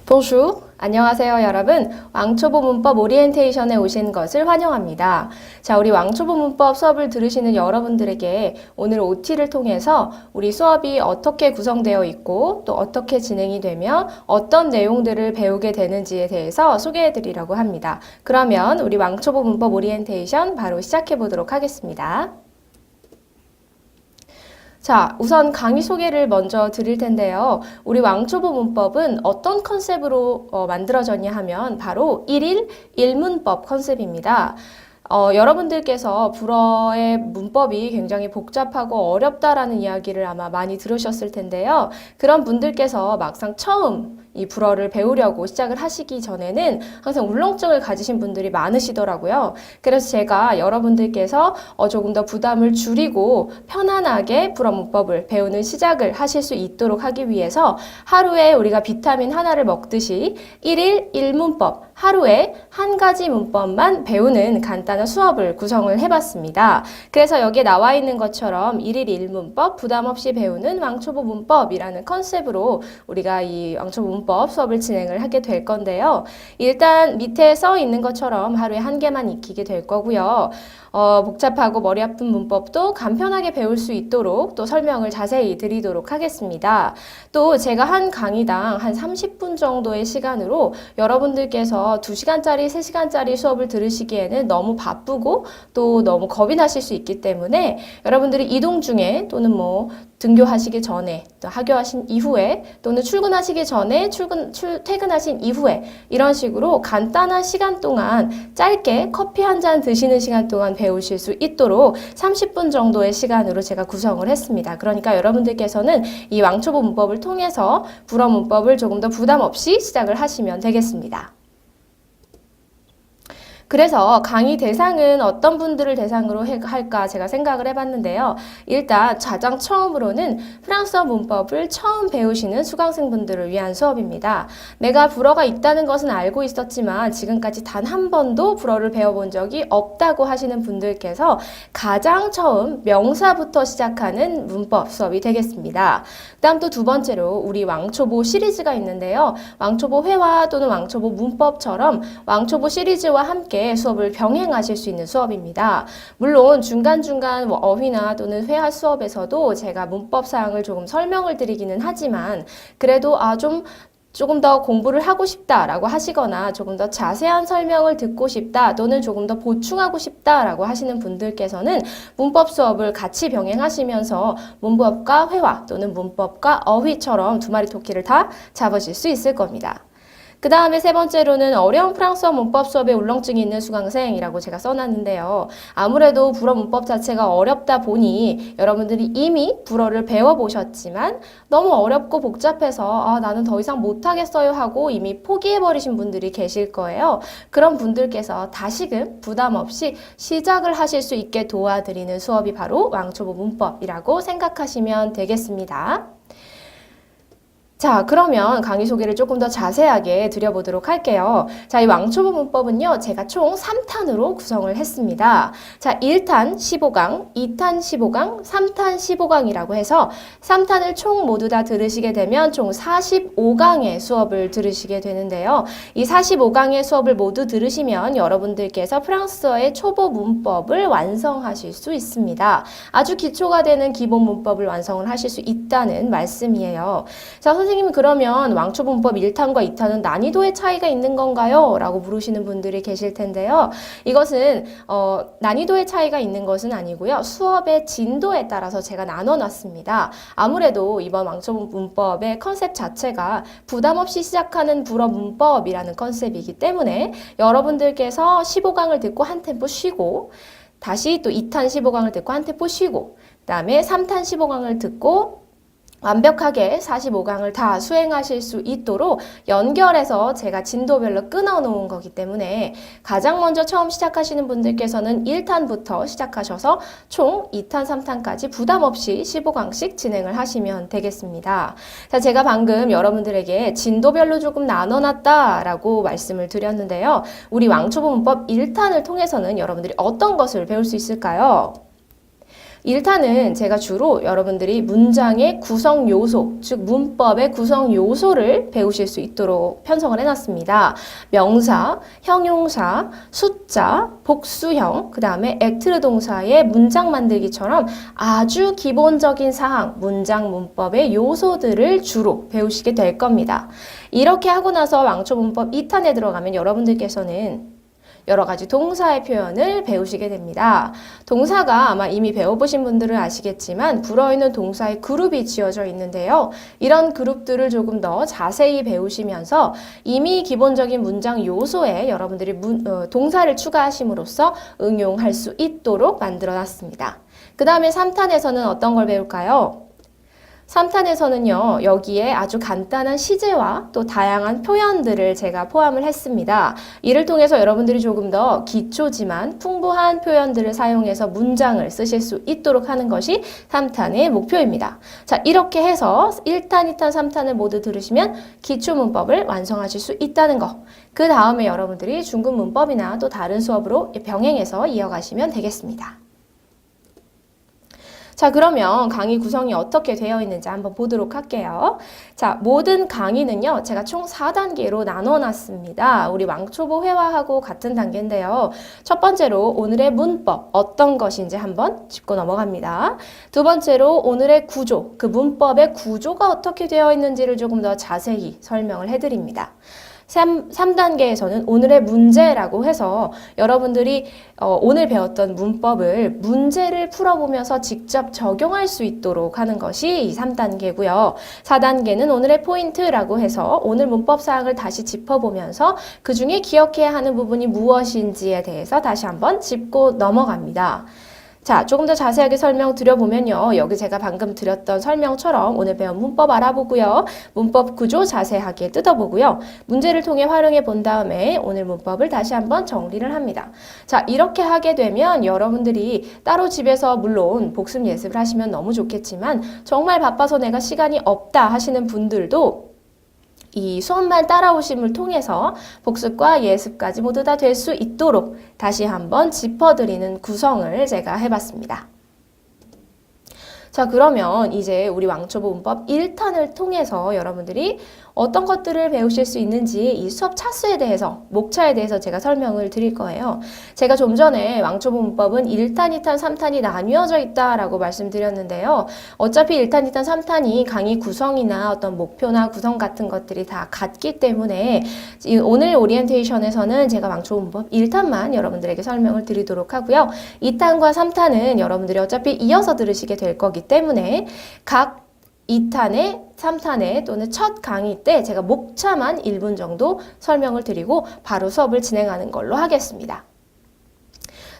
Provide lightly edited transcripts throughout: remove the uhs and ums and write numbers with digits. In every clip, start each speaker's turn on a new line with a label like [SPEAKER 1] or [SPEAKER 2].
[SPEAKER 1] Bonjour. 안녕하세요, 여러분. 왕초보 문법 오리엔테이션에 오신 것을 환영합니다. 자, 우리 왕초보 문법 수업을 들으시는 여러분들에게 오늘 OT를 통해서 우리 수업이 어떻게 구성되어 있고 또 어떻게 진행이 되며 어떤 내용들을 배우게 되는지에 대해서 소개해 드리려고 합니다. 그러면 우리 왕초보 문법 오리엔테이션 바로 시작해 보도록 하겠습니다. 자, 우선 강의 소개를 먼저 드릴 텐데요. 우리 왕초보 문법은 어떤 컨셉으로 만들어졌냐 하면 바로 1일 1문법 컨셉입니다. 여러분들께서 불어의 문법이 굉장히 복잡하고 어렵다라는 이야기를 아마 많이 들으셨을 텐데요. 그런 분들께서 막상 처음 이 불어를 배우려고 시작을 하시기 전에는 항상 울렁증을 가지신 분들이 많으시더라고요. 그래서 제가 여러분들께서 조금 더 부담을 줄이고 편안하게 불어 문법을 배우는 시작을 하실 수 있도록 하기 위해서 하루에 우리가 비타민 하나를 먹듯이 1일 1문법, 하루에 한 가지 문법만 배우는 간단한 수업을 구성을 해봤습니다. 그래서 여기에 나와 있는 것처럼 1일 1문법, 부담 없이 배우는 왕초보 문법이라는 컨셉으로 우리가 이 왕초보 문법 수업을 진행을 하게 될 건데요. 일단 밑에 써 있는 것처럼 하루에 한 개만 익히게 될 거고요. 복잡하고 머리 아픈 문법도 간편하게 배울 수 있도록 또 설명을 자세히 드리도록 하겠습니다. 또 제가 한 강의당 한 30분 정도의 시간으로 여러분들께서 2시간짜리, 3시간짜리 수업을 들으시기에는 너무 바쁘고 또 너무 겁이 나실 수 있기 때문에 여러분들이 이동 중에 또는 등교하시기 전에, 또 하교하신 이후에, 또는 출근하시기 전에, 퇴근하신 이후에 이런 식으로 간단한 시간 동안 짧게 커피 한 잔 드시는 시간 동안 배우실 수 있도록 30분 정도의 시간으로 제가 구성을 했습니다. 그러니까 여러분들께서는 이 왕초보 문법을 통해서 불어 문법을 조금 더 부담 없이 시작을 하시면 되겠습니다. 그래서 강의 대상은 어떤 분들을 대상으로 할까 제가 생각을 해봤는데요. 일단 가장 처음으로는 프랑스어 문법을 처음 배우시는 수강생분들을 위한 수업입니다. 내가 불어가 있다는 것은 알고 있었지만 지금까지 단 한 번도 불어를 배워본 적이 없다고 하시는 분들께서 가장 처음 명사부터 시작하는 문법 수업이 되겠습니다. 그 다음 또 두 번째로 우리 왕초보 시리즈가 있는데요. 왕초보 회화 또는 왕초보 문법처럼 왕초보 시리즈와 함께 수업을 병행하실 수 있는 수업입니다. 물론 중간중간 어휘나 또는 회화 수업에서도 제가 문법 사항을 조금 설명을 드리기는 하지만 그래도 조금 더 공부를 하고 싶다라고 하시거나 조금 더 자세한 설명을 듣고 싶다 또는 조금 더 보충하고 싶다라고 하시는 분들께서는 문법 수업을 같이 병행하시면서 문법과 회화 또는 문법과 어휘처럼 두 마리 토끼를 다 잡으실 수 있을 겁니다. 그 다음에 세 번째로는 어려운 프랑스어 문법 수업에 울렁증이 있는 수강생이라고 제가 써놨는데요. 아무래도 불어 문법 자체가 어렵다 보니 여러분들이 이미 불어를 배워보셨지만 너무 어렵고 복잡해서 나는 더 이상 못하겠어요 하고 이미 포기해버리신 분들이 계실 거예요. 그런 분들께서 다시금 부담 없이 시작을 하실 수 있게 도와드리는 수업이 바로 왕초보 문법이라고 생각하시면 되겠습니다. 자, 그러면 강의 소개를 조금 더 자세하게 드려보도록 할게요. 자, 이 왕초보 문법은요, 제가 총 3탄으로 구성을 했습니다. 자, 1탄 15강, 2탄 15강, 3탄 15강이라고 해서 3탄을 총 모두 다 들으시게 되면 총 45강의 수업을 들으시게 되는데요. 이 45강의 수업을 모두 들으시면 여러분들께서 프랑스어의 초보 문법을 완성하실 수 있습니다. 아주 기초가 되는 기본 문법을 완성을 하실 수 있다는 말씀이에요. 자, 선생님 그러면 왕초보 문법 1탄과 2탄은 난이도의 차이가 있는 건가요? 라고 물으시는 분들이 계실 텐데요. 이것은 난이도의 차이가 있는 것은 아니고요. 수업의 진도에 따라서 제가 나눠놨습니다. 아무래도 이번 왕초보 문법의 컨셉 자체가 부담 없이 시작하는 불어 문법이라는 컨셉이기 때문에 여러분들께서 15강을 듣고 한 템포 쉬고 다시 또 2탄 15강을 듣고 한 템포 쉬고 그 다음에 3탄 15강을 듣고 완벽하게 45강을 다 수행하실 수 있도록 연결해서 제가 진도별로 끊어 놓은 거기 때문에 가장 먼저 처음 시작하시는 분들께서는 1탄부터 시작하셔서 총 2탄, 3탄까지 부담 없이 15강씩 진행을 하시면 되겠습니다. 자, 제가 방금 여러분들에게 진도별로 조금 나눠놨다라고 말씀을 드렸는데요. 우리 왕초보 문법 1탄을 통해서는 여러분들이 어떤 것을 배울 수 있을까요? 1탄은 제가 주로 여러분들이 문장의 구성 요소, 즉 문법의 구성 요소를 배우실 수 있도록 편성을 해놨습니다. 명사, 형용사, 숫자, 복수형, 그 다음에 액트 동사의 문장 만들기처럼 아주 기본적인 사항, 문장 문법의 요소들을 주로 배우시게 될 겁니다. 이렇게 하고 나서 왕초문법 2탄에 들어가면 여러분들께서는 여러 가지 동사의 표현을 배우시게 됩니다. 동사가 아마 이미 배워보신 분들은 아시겠지만 불어있는 동사의 그룹이 지어져 있는데요. 이런 그룹들을 조금 더 자세히 배우시면서 이미 기본적인 문장 요소에 여러분들이 동사를 추가하심으로써 응용할 수 있도록 만들어놨습니다. 그 다음에 3탄에서는 어떤 걸 배울까요? 3탄에서는요, 여기에 아주 간단한 시제와 또 다양한 표현들을 제가 포함을 했습니다. 이를 통해서 여러분들이 조금 더 기초지만 풍부한 표현들을 사용해서 문장을 쓰실 수 있도록 하는 것이 3탄의 목표입니다. 자, 이렇게 해서 1탄, 2탄, 3탄을 모두 들으시면 기초 문법을 완성하실 수 있다는 거. 그 다음에 여러분들이 중급 문법이나 또 다른 수업으로 병행해서 이어가시면 되겠습니다. 자, 그러면 강의 구성이 어떻게 되어 있는지 한번 보도록 할게요. 자, 모든 강의는요, 제가 총 4단계로 나눠놨습니다. 우리 왕초보 회화하고 같은 단계인데요. 첫 번째로 오늘의 문법, 어떤 것인지 한번 짚고 넘어갑니다. 두 번째로 오늘의 구조, 그 문법의 구조가 어떻게 되어 있는지를 조금 더 자세히 설명을 해드립니다. 3단계에서는 오늘의 문제라고 해서 여러분들이 오늘 배웠던 문법을 문제를 풀어보면서 직접 적용할 수 있도록 하는 것이 이 3단계고요. 4단계는 오늘의 포인트라고 해서 오늘 문법 사항을 다시 짚어보면서 그 중에 기억해야 하는 부분이 무엇인지에 대해서 다시 한번 짚고 넘어갑니다. 자, 조금 더 자세하게 설명드려보면요. 여기 제가 방금 드렸던 설명처럼 오늘 배운 문법 알아보고요. 문법 구조 자세하게 뜯어보고요. 문제를 통해 활용해 본 다음에 오늘 문법을 다시 한번 정리를 합니다. 자, 이렇게 하게 되면 여러분들이 따로 집에서 물론 복습 예습을 하시면 너무 좋겠지만 정말 바빠서 내가 시간이 없다 하시는 분들도 이 수업만 따라오심을 통해서 복습과 예습까지 모두 다 될 수 있도록 다시 한번 짚어드리는 구성을 제가 해봤습니다. 자, 그러면 이제 우리 왕초보 문법 1탄을 통해서 여러분들이 어떤 것들을 배우실 수 있는지 이 수업 차수에 대해서, 목차에 대해서 제가 설명을 드릴 거예요. 제가 좀 전에 왕초보 문법은 1탄, 2탄, 3탄이 나뉘어져 있다라고 말씀드렸는데요. 어차피 1탄, 2탄, 3탄이 강의 구성이나 어떤 목표나 구성 같은 것들이 다 같기 때문에 오늘 오리엔테이션에서는 제가 왕초보 문법 1탄만 여러분들에게 설명을 드리도록 하고요. 2탄과 3탄은 여러분들이 어차피 이어서 들으시게 될 거기 때문에 각 2탄에 3탄에 또는 첫 강의 때 제가 목차만 1분 정도 설명을 드리고 바로 수업을 진행하는 걸로 하겠습니다.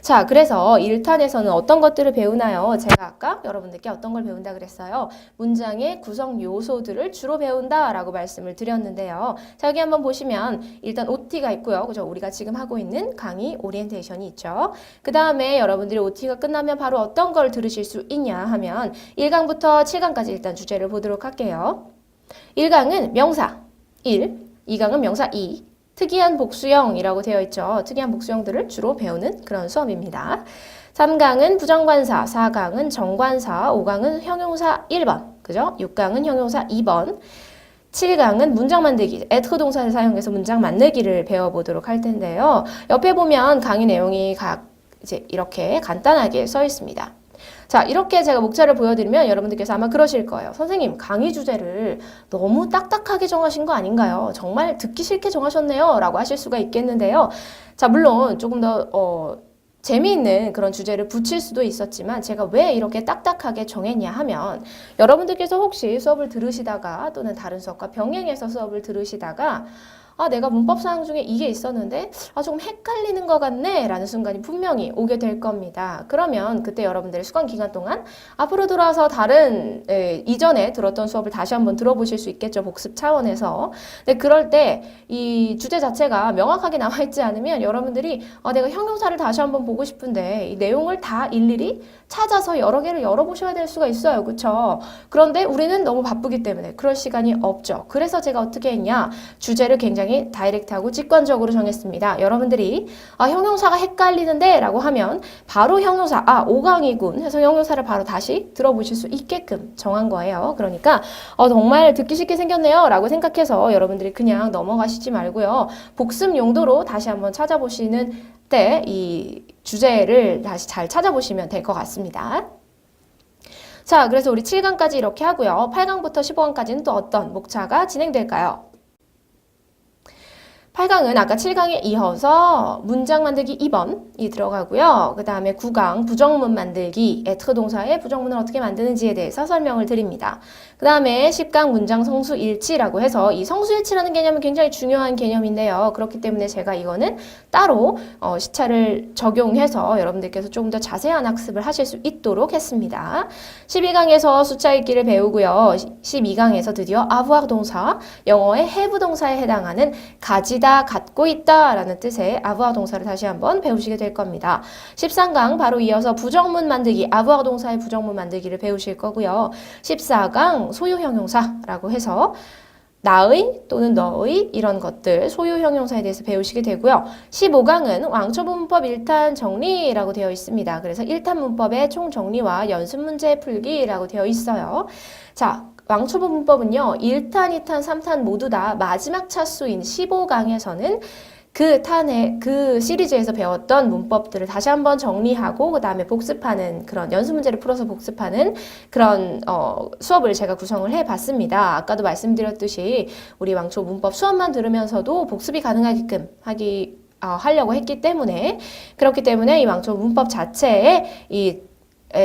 [SPEAKER 1] 자, 그래서 1탄에서는 어떤 것들을 배우나요? 제가 아까 여러분들께 어떤 걸 배운다 그랬어요? 문장의 구성 요소들을 주로 배운다라고 말씀을 드렸는데요. 자, 여기 한번 보시면 일단 OT가 있고요. 그죠? 우리가 지금 하고 있는 강의 오리엔테이션이 있죠. 그 다음에 여러분들이 OT가 끝나면 바로 어떤 걸 들으실 수 있냐 하면 1강부터 7강까지 일단 주제를 보도록 할게요. 1강은 명사 1, 2강은 명사 2, 특이한 복수형이라고 되어 있죠. 특이한 복수형들을 주로 배우는 그런 수업입니다. 3강은 부정관사, 4강은 정관사, 5강은 형용사 1번, 그죠? 6강은 형용사 2번, 7강은 문장 만들기, être 동사를 사용해서 문장 만들기를 배워보도록 할 텐데요. 옆에 보면 강의 내용이 이제 이렇게 간단하게 써 있습니다. 자, 이렇게 제가 목차를 보여드리면 여러분들께서 아마 그러실 거예요. 선생님, 강의 주제를 너무 딱딱하게 정하신 거 아닌가요? 정말 듣기 싫게 정하셨네요. 라고 하실 수가 있겠는데요. 자, 물론 조금 더 재미있는 그런 주제를 붙일 수도 있었지만 제가 왜 이렇게 딱딱하게 정했냐 하면 여러분들께서 혹시 수업을 들으시다가 또는 다른 수업과 병행해서 수업을 들으시다가 내가 문법 사항 중에 이게 있었는데 조금 헷갈리는 것 같네 라는 순간이 분명히 오게 될 겁니다. 그러면 그때 여러분들의 수강 기간 동안 앞으로 돌아와서 다른 이전에 들었던 수업을 다시 한번 들어보실 수 있겠죠. 복습 차원에서. 근데 그럴 때 이 주제 자체가 명확하게 나와 있지 않으면 여러분들이 내가 형용사를 다시 한번 보고 싶은데 이 내용을 다 일일이 찾아서 여러 개를 열어보셔야 될 수가 있어요. 그렇죠? 그런데 우리는 너무 바쁘기 때문에 그럴 시간이 없죠. 그래서 제가 어떻게 했냐? 주제를 굉장히 굉장히 다이렉트하고 직관적으로 정했습니다. 여러분들이 형용사가 헷갈리는데 라고 하면 바로 형용사 5강이군 해서 형용사를 바로 다시 들어보실 수 있게끔 정한 거예요. 그러니까 정말 듣기 쉽게 생겼네요 라고 생각해서 여러분들이 그냥 넘어가시지 말고요. 복습 용도로 다시 한번 찾아보시는 때 이 주제를 다시 잘 찾아보시면 될 것 같습니다. 자, 그래서 우리 7강까지 이렇게 하고요. 8강부터 15강까지는 또 어떤 목차가 진행될까요? 8강은 아까 7강에 이어서 문장 만들기 2번이 들어가고요. 그 다음에 9강 부정문 만들기, être 동사의 부정문을 어떻게 만드는지에 대해서 설명을 드립니다. 그 다음에 10강 문장 성수일치라고 해서 이 성수일치라는 개념은 굉장히 중요한 개념인데요. 그렇기 때문에 제가 이거는 따로 시차를 적용해서 여러분들께서 조금 더 자세한 학습을 하실 수 있도록 했습니다. 12강에서 숫자 읽기를 배우고요. 12강에서 드디어 avoir 동사, 영어의 have 동사에 해당하는 가지다, 갖고 있다 라는 뜻의 avoir 동사를 다시 한번 배우시게 될 겁니다. 13강 바로 이어서 부정문 만들기, avoir 동사의 부정문 만들기를 배우실 거고요. 14강 소유 형용사라고 해서 나의 또는 너의 이런 것들 소유 형용사에 대해서 배우시게 되고요. 15강은 왕초 문법 1탄 정리라고 되어 있습니다. 그래서 1탄 문법의 총정리와 연습 문제 풀기라고 되어 있어요. 자, 왕초보 문법은요. 1탄, 2탄, 3탄 모두 다 마지막 차수인 15강에서는 그 시리즈에서 배웠던 문법들을 다시 한번 정리하고 그 다음에 복습하는 그런 연습 문제를 풀어서 복습하는 그런 수업을 제가 구성을 해봤습니다. 아까도 말씀드렸듯이 우리 왕초 문법 수업만 들으면서도 복습이 가능하게끔 하려고 했기 때문에 그렇기 때문에 이 왕초 문법 자체에 이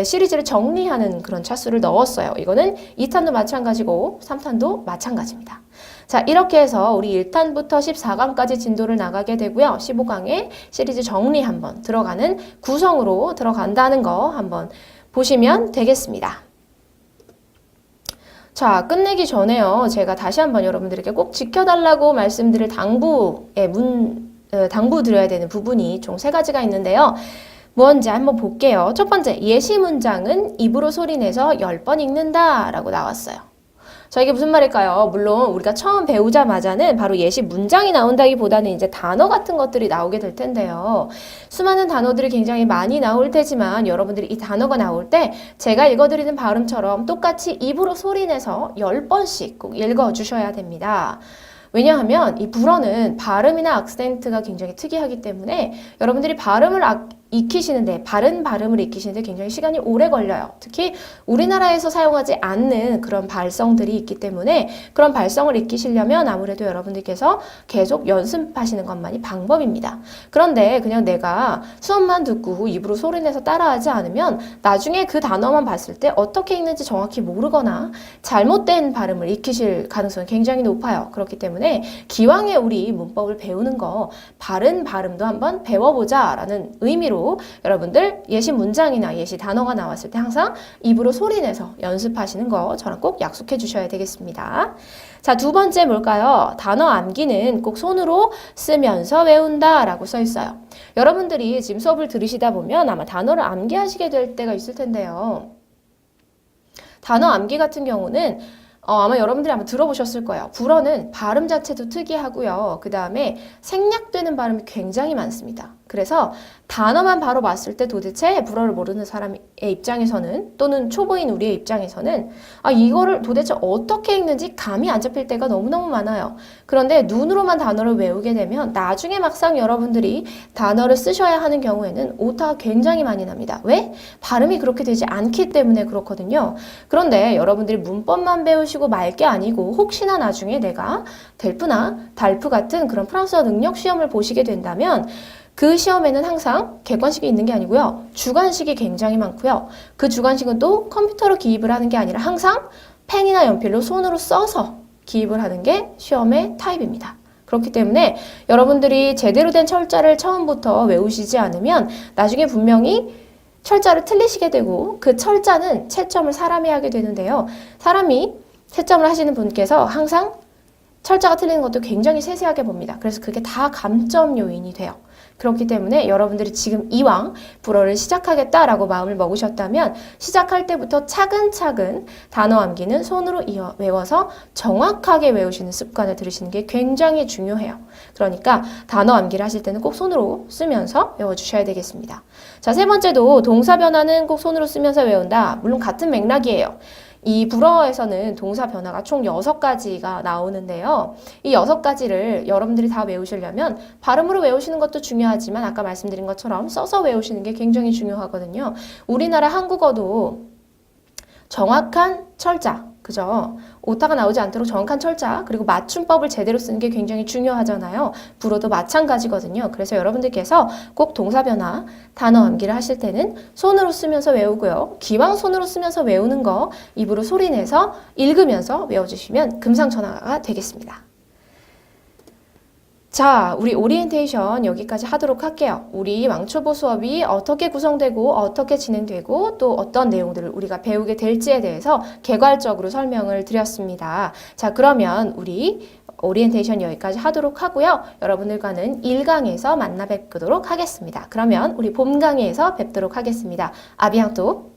[SPEAKER 1] 시리즈를 정리하는 그런 차수를 넣었어요. 이거는 2탄도 마찬가지고 3탄도 마찬가지입니다. 자, 이렇게 해서 우리 1탄부터 14강까지 진도를 나가게 되고요. 15강에 시리즈 정리 한번 들어가는 구성으로 들어간다는 거 한번 보시면 되겠습니다. 자, 끝내기 전에요. 제가 다시 한번 여러분들에게 꼭 지켜달라고 말씀드릴 당부 드려야 되는 부분이 총 3가지가 있는데요. 뭔지 한번 볼게요. 첫 번째, 예시 문장은 입으로 소리내서 10번 읽는다 라고 나왔어요. 자, 이게 무슨 말일까요? 물론 우리가 처음 배우자마자는 바로 예시 문장이 나온다기보다는 이제 단어 같은 것들이 나오게 될 텐데요. 수많은 단어들이 굉장히 많이 나올 테지만 여러분들이 이 단어가 나올 때 제가 읽어드리는 발음처럼 똑같이 입으로 소리내서 10번씩 꼭 읽어주셔야 됩니다. 왜냐하면 이 불어는 발음이나 악센트가 굉장히 특이하기 때문에 여러분들이 발음을 익히시는데 바른 발음을 익히시는데 굉장히 시간이 오래 걸려요. 특히 우리나라에서 사용하지 않는 그런 발성들이 있기 때문에 그런 발성을 익히시려면 아무래도 여러분들께서 계속 연습하시는 것만이 방법입니다. 그런데 그냥 내가 수업만 듣고 입으로 소리내서 따라하지 않으면 나중에 그 단어만 봤을 때 어떻게 읽는지 정확히 모르거나 잘못된 발음을 익히실 가능성이 굉장히 높아요. 그렇기 때문에 기왕에 우리 문법을 배우는 거 바른 발음도 한번 배워보자 라는 의미로 여러분들 예시 문장이나 예시 단어가 나왔을 때 항상 입으로 소리내서 연습하시는 거 저랑 꼭 약속해 주셔야 되겠습니다. 자, 두 번째 뭘까요? 단어 암기는 꼭 손으로 쓰면서 외운다 라고 써 있어요. 여러분들이 지금 수업을 들으시다 보면 아마 단어를 암기하시게 될 때가 있을 텐데요. 단어 암기 같은 경우는 아마 여러분들이 아마 들어보셨을 거예요. 불어는 발음 자체도 특이하고요. 그 다음에 생략되는 발음이 굉장히 많습니다. 그래서 단어만 바로 봤을 때 도대체 불어를 모르는 사람의 입장에서는 또는 초보인 우리의 입장에서는 이거를 도대체 어떻게 읽는지 감이 안 잡힐 때가 너무너무 많아요. 그런데 눈으로만 단어를 외우게 되면 나중에 막상 여러분들이 단어를 쓰셔야 하는 경우에는 오타가 굉장히 많이 납니다. 왜? 발음이 그렇게 되지 않기 때문에 그렇거든요. 그런데 여러분들이 문법만 배우시고 말 게 아니고 혹시나 나중에 내가 델프나 달프 같은 그런 프랑스어 능력 시험을 보시게 된다면 그 시험에는 항상 객관식이 있는 게 아니고요. 주관식이 굉장히 많고요. 그 주관식은 또 컴퓨터로 기입을 하는 게 아니라 항상 펜이나 연필로 손으로 써서 기입을 하는 게 시험의 타입입니다. 그렇기 때문에 여러분들이 제대로 된 철자를 처음부터 외우시지 않으면 나중에 분명히 철자를 틀리시게 되고 그 철자는 채점을 사람이 하게 되는데요. 사람이 채점을 하시는 분께서 항상 철자가 틀리는 것도 굉장히 세세하게 봅니다. 그래서 그게 다 감점 요인이 돼요. 그렇기 때문에 여러분들이 지금 이왕 불어를 시작하겠다라고 마음을 먹으셨다면 시작할 때부터 차근차근 단어 암기는 손으로 외워서 정확하게 외우시는 습관을 들이시는 게 굉장히 중요해요. 그러니까 단어 암기를 하실 때는 꼭 손으로 쓰면서 외워주셔야 되겠습니다. 자, 세 번째도 동사 변화는 꼭 손으로 쓰면서 외운다. 물론 같은 맥락이에요. 이 불어에서는 동사 변화가 총 6가지가 나오는데요. 이 6가지를 여러분들이 다 외우시려면 발음으로 외우시는 것도 중요하지만 아까 말씀드린 것처럼 써서 외우시는 게 굉장히 중요하거든요. 우리나라 한국어도 정확한 철자, 그죠? 오타가 나오지 않도록 정확한 철자, 그리고 맞춤법을 제대로 쓰는 게 굉장히 중요하잖아요. 불어도 마찬가지거든요. 그래서 여러분들께서 꼭 동사 변화, 단어 암기를 하실 때는 손으로 쓰면서 외우고요. 기왕 손으로 쓰면서 외우는 거 입으로 소리내서 읽으면서 외워주시면 금상첨화가 되겠습니다. 자, 우리 오리엔테이션 여기까지 하도록 할게요. 우리 왕초보 수업이 어떻게 구성되고 어떻게 진행되고 또 어떤 내용들을 우리가 배우게 될지에 대해서 개괄적으로 설명을 드렸습니다. 자, 그러면 우리 오리엔테이션 여기까지 하도록 하고요. 여러분들과는 1강에서 만나 뵙도록 하겠습니다. 그러면 우리 본 강의에서 뵙도록 하겠습니다. 아비앙또